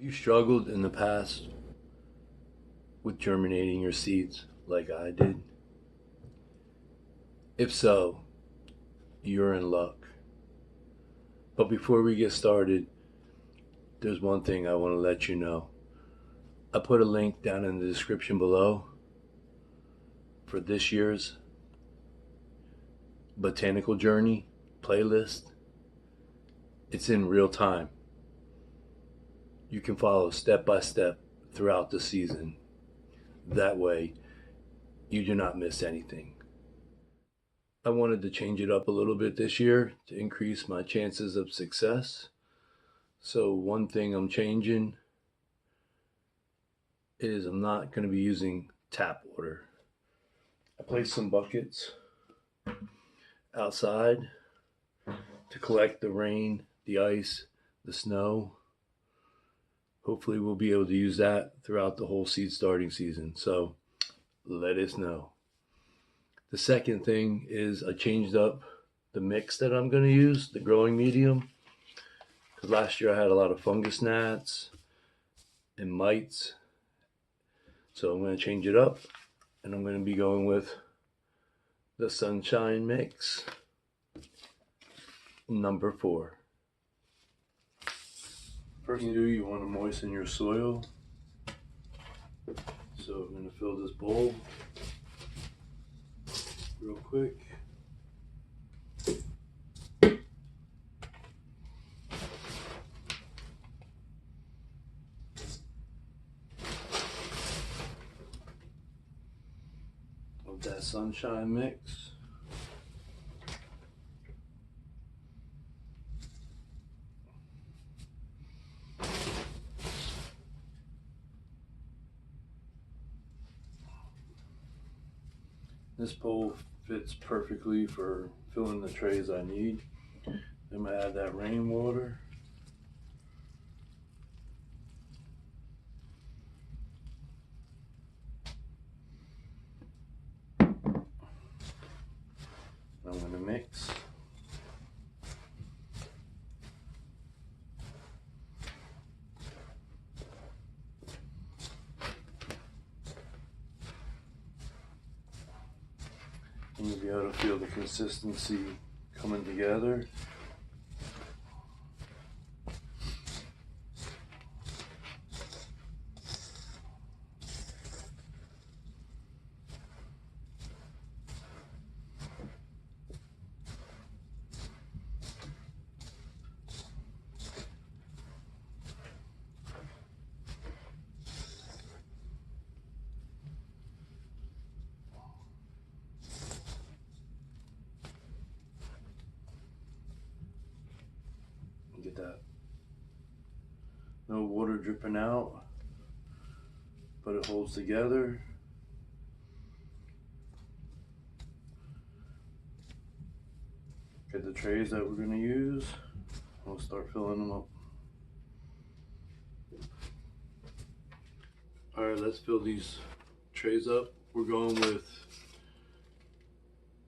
You struggled in the past with germinating your seeds like I did? If so, you're in luck. But before we get started, there's one thing I want to let you know. I put a link down in the description below for this year's Botanical Journey playlist. It's in real time. You can follow step by step throughout the season. That way, you do not miss anything. I wanted to change it up a little bit this year to increase my chances of success. So, one thing I'm changing is I'm not going to be using tap water. I placed some buckets outside to collect the rain, the ice, the snow. Hopefully, we'll be able to use that throughout the whole seed starting season. So, let us know. The second thing is I changed up the mix that I'm going to use, the growing medium. Because last year I had a lot of fungus gnats and mites. So I'm going to change it up, and I'm going to be going with the Sunshine Mix number 4. First thing you want to moisten your soil. So I'm going to fill this bowl real quick. Of that Sunshine Mix. This bowl fits perfectly for filling the trays I need. I'm going to add that rainwater. I'm going to mix. And you'll be able to feel the consistency coming together. Get that. No water dripping out, but it holds together. Get the trays that we're going to use. We'll start filling them up. Alright, let's fill these trays up. We're going with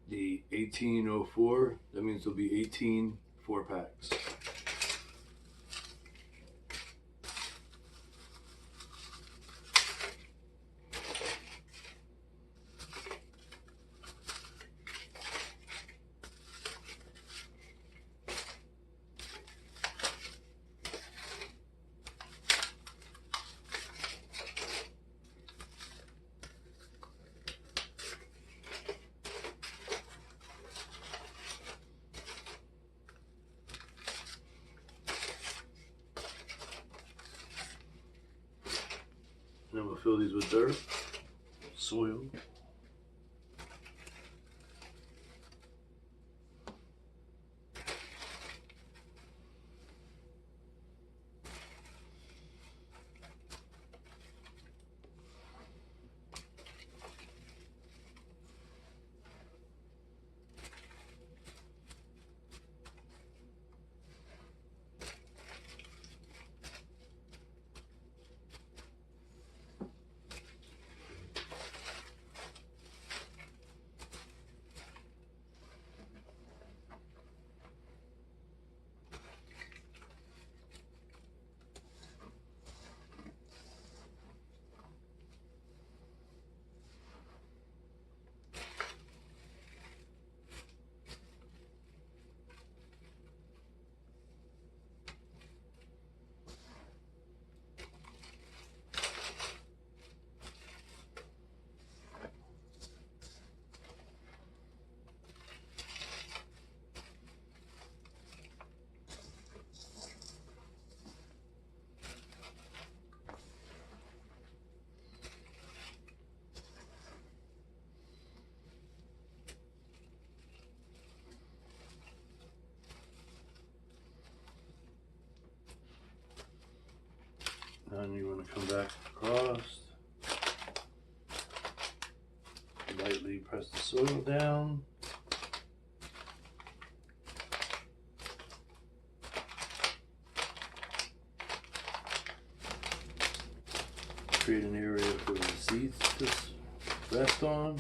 the 1804. That means there'll be 18 4-packs. And then we'll fill these with dirt, soil. And you want to come back across, lightly press the soil down. Create an area for the seeds to rest on.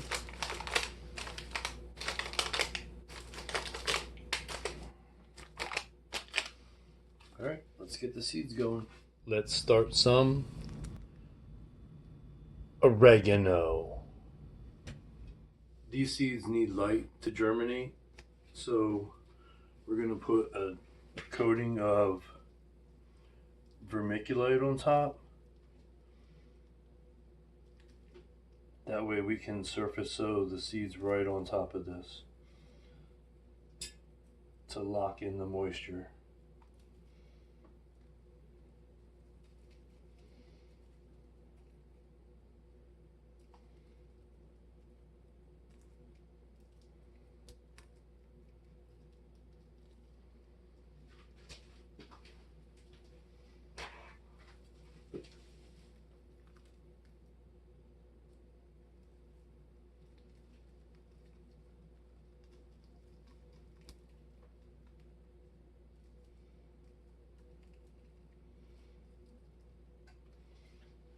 Alright, let's get the seeds going. Let's start some oregano. These seeds need light to germinate, so we're going to put a coating of vermiculite on top. That way we can surface sow the seeds right on top of this to lock in the moisture.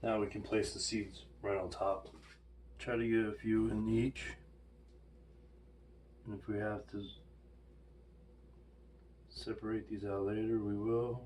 Now we can place the seeds right on top. Try to get a few in each. And if we have to separate these out later, we will.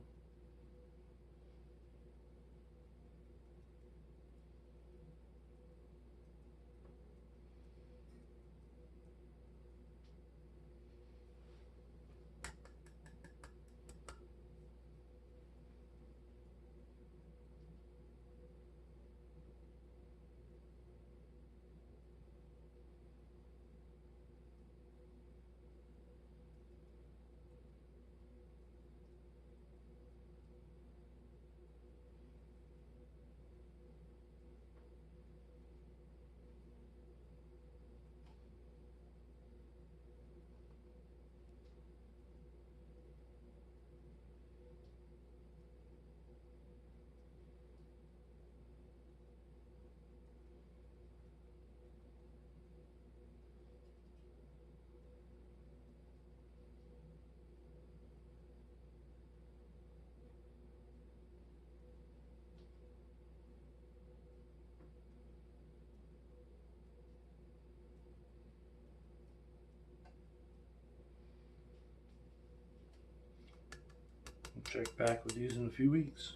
Check back with these in a few weeks.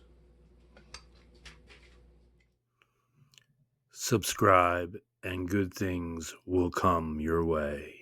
Subscribe and good things will come your way.